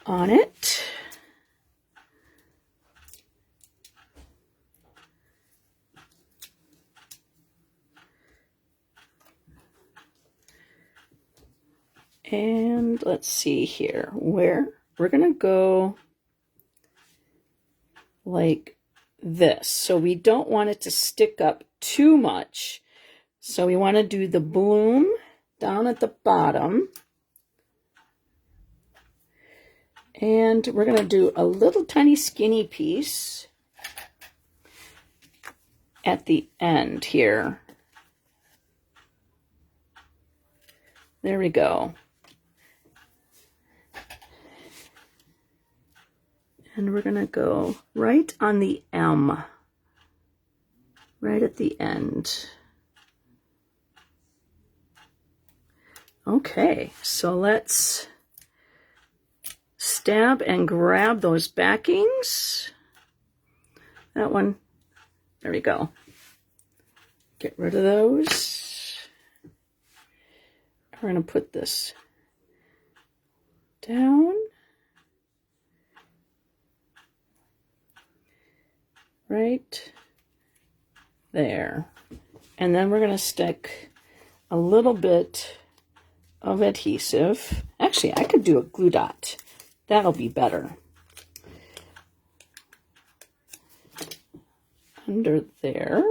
on it. And let's see here, where we're going to go like this. So we don't want it to stick up too much. So we want to do the bloom down at the bottom. And we're going to do a little tiny skinny piece at the end here. There we go. And we're going to go right on the M, right at the end. Okay, so let's stab and grab those backings. That one, there we go. Get rid of those. We're going to put this down. Right there. And then we're going to stick a little bit of adhesive. Actually, I could do a glue dot. That'll be better. Under there.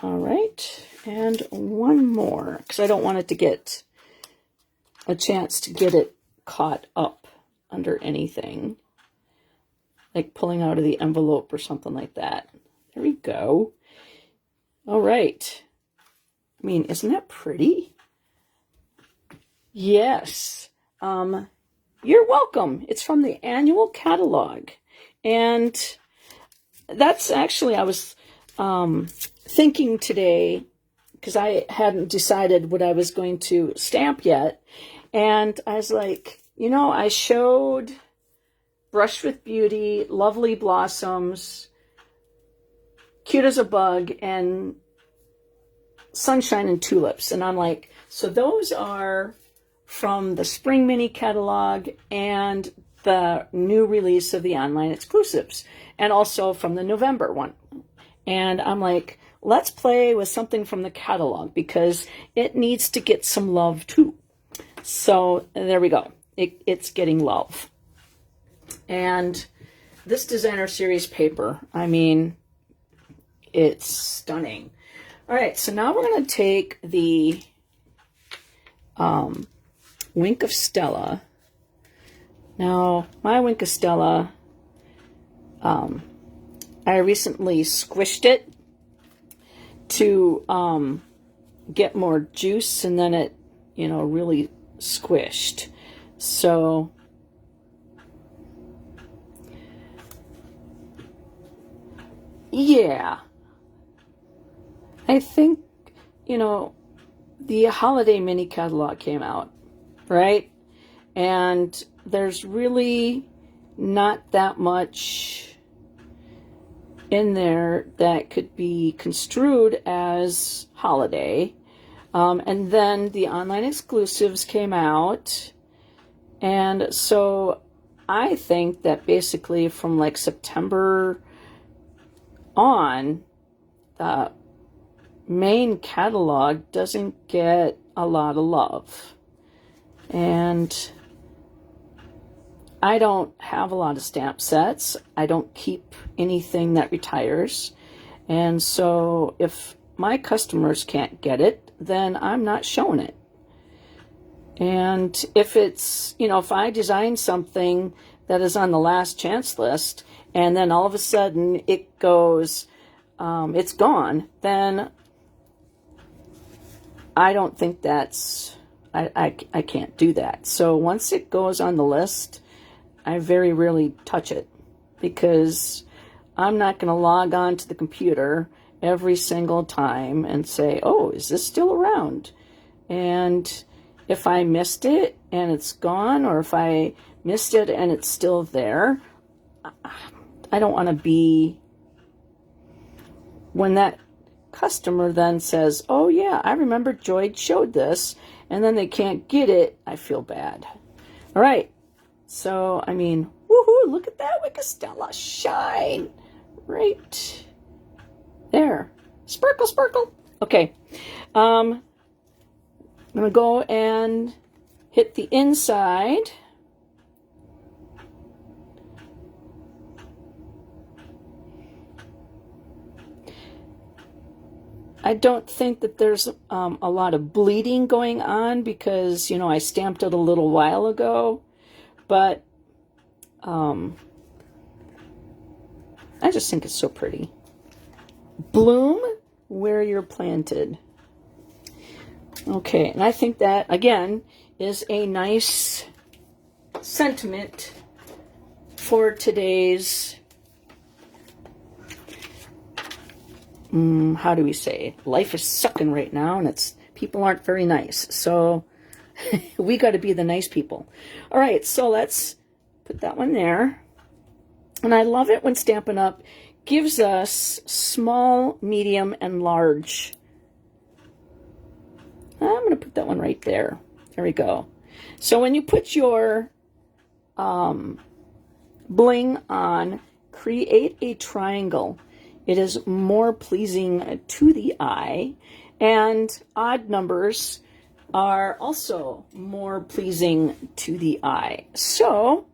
All right, and one more, because I don't want it to get a chance to get it caught up under anything, like pulling out of the envelope or something like that. There we go. All right. I mean, isn't that pretty? Yes. You're welcome. It's from the annual catalog. And that's actually, I was thinking today, because I hadn't decided what I was going to stamp yet. And I was like, you know, I showed Brush with Beauty, Lovely Blossoms, Cute as a Bug, and Sunshine and Tulips. And I'm like, so those are from the Spring Mini catalog and the new release of the online exclusives, and also from the November one. And I'm like, let's play with something from the catalog because it needs to get some love too. So there we go. It's getting love. And this designer series paper, I mean, it's stunning. All right, so now we're going to take the Wink of Stella. Now, my Wink of Stella, I recently squished it to get more juice, and then it, you know, really squished. So yeah, I think, you know, the holiday mini catalog came out, right? And there's really not that much in there that could be construed as holiday. And then the online exclusives came out. And so I think that basically from like September on, the main catalog doesn't get a lot of love. And I don't have a lot of stamp sets. I don't keep anything that retires. And so if my customers can't get it, then I'm not showing it. And if it's, you know, if I design something that is on the last chance list and then all of a sudden it goes, it's gone, then I don't think that's, I can't do that. So once it goes on the list, I very rarely touch it because I'm not going to log on to the computer every single time and say, oh, is this still around? And if I missed it and it's gone, or if I missed it and it's still there, I don't want to be, when that customer then says, oh yeah, I remember Joy showed this, and then they can't get it, I feel bad. All right. So, I mean, woohoo, look at that Wink of Stella shine right there. Sparkle, sparkle. Okay. I'm going to go and hit the inside. I don't think that there's a lot of bleeding going on because, you know, I stamped it a little while ago. But I just think it's so pretty. Bloom where you're planted. Okay, and I think that, again, is a nice sentiment for today's, how do we say, life is sucking right now, and it's people aren't very nice. So we got to be the nice people. All right, so let's put that one there. And I love it when Stampin' Up! Gives us small, medium, and large. I'm going to put that one right there. There we go. So when you put your bling on, create a triangle. It is more pleasing to the eye, and odd numbers are also more pleasing to the eye. So,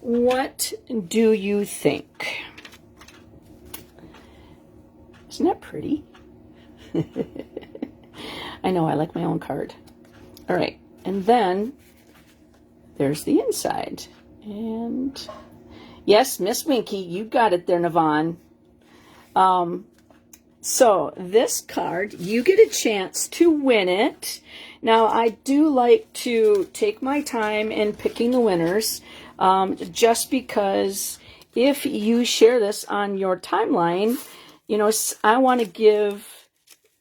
what do you think? Isn't that pretty? I know, I like my own card. All right, and then there's the inside. And yes, Miss Winky, you got it there, Navon. So this card, you get a chance to win it. Now, I do like to take my time in picking the winners, just because if you share this on your timeline, you know, I want to give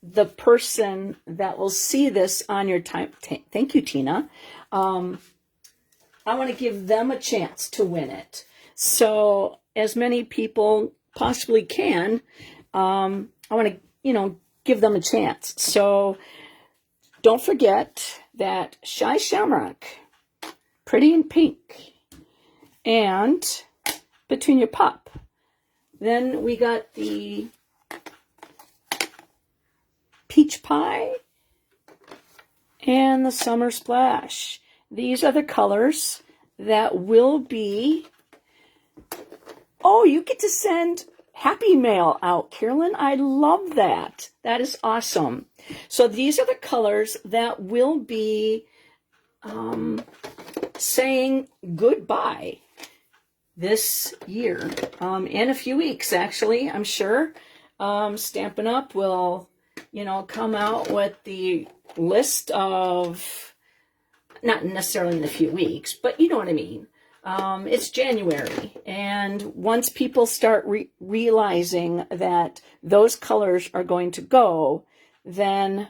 the person that will see this on your time, thank you, Tina, I want to give them a chance to win it. So as many people possibly can, I want to, you know, give them a chance. So don't forget that Shy Shamrock, Pretty in Pink, and Petunia Pop. Then we got the Peach Pie and the Summer Splash. These are the colors that will be... Oh, you get to send Happy Mail out, Carolyn. I love that. That is awesome. So these are the colors that will be saying goodbye this year. In a few weeks, actually, I'm sure. Stampin' Up! Will, you know, come out with the list of, not necessarily in a few weeks, but you know what I mean. It's January, and once people start realizing that those colors are going to go, then,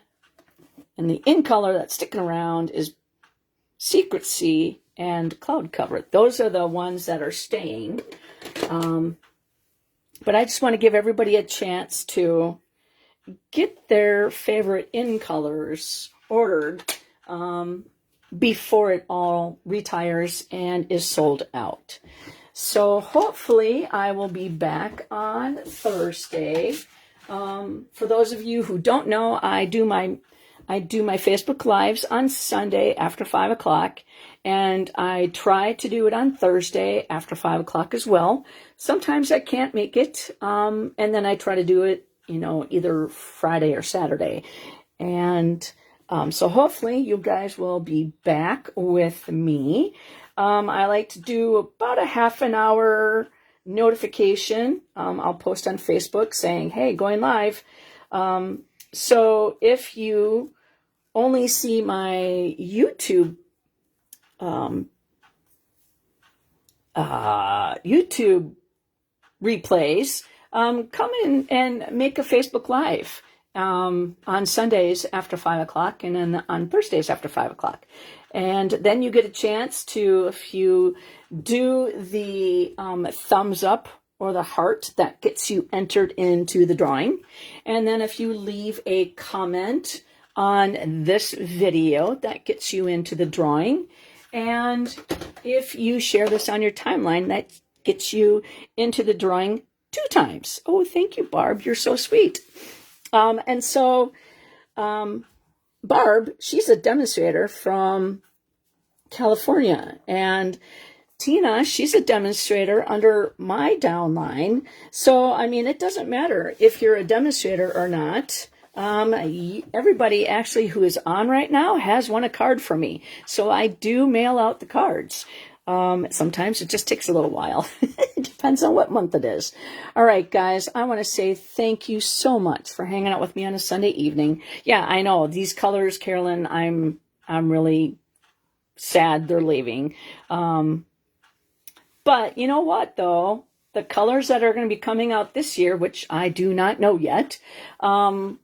and the in color that's sticking around is Secrecy and Cloud Cover. Those are the ones that are staying. But I just want to give everybody a chance to get their favorite in colors ordered, before it all retires and is sold out. So hopefully I will be back on Thursday. For those of you who don't know, I do my Facebook Lives on Sunday after 5 o'clock, and I try to do it on Thursday after 5 o'clock as well. Sometimes I can't make it, and then I try to do it, you know, either Friday or Saturday. And so hopefully you guys will be back with me. I like to do about a half an hour notification. I'll post on Facebook saying, hey, going live. So if you only see my YouTube YouTube replays, come in and make a Facebook Live on Sundays after 5 o'clock and then on Thursdays after 5 o'clock. And then you get a chance to, if you do the thumbs up or the heart, that gets you entered into the drawing. And then if you leave a comment on this video, that gets you into the drawing. And if you share this on your timeline, that gets you into the drawing 2 times. Oh, thank you, Barb. You're so sweet. And so Barb, she's a demonstrator from California. And Tina, she's a demonstrator under my downline. So, I mean, it doesn't matter if you're a demonstrator or not. Everybody actually who is on right now has won a card from me. So I do mail out the cards. Sometimes it just takes a little while. It depends on what month it is. All right, guys, I want to say thank you so much for hanging out with me on a Sunday evening. Yeah, I know these colors, Carolyn, I'm really sad they're leaving. But you know what, though? The colors that are going to be coming out this year, which I do not know yet, kind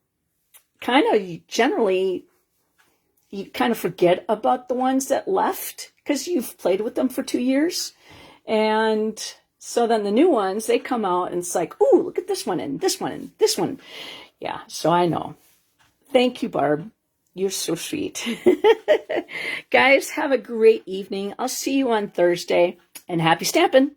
of generally, you kind of forget about the ones that left because you've played with them for 2 years. And so then the new ones, they come out and it's like, ooh, look at this one and this one and this one. Yeah, so I know. Thank you, Barb. You're so sweet. Guys, have a great evening. I'll see you on Thursday, and happy stamping.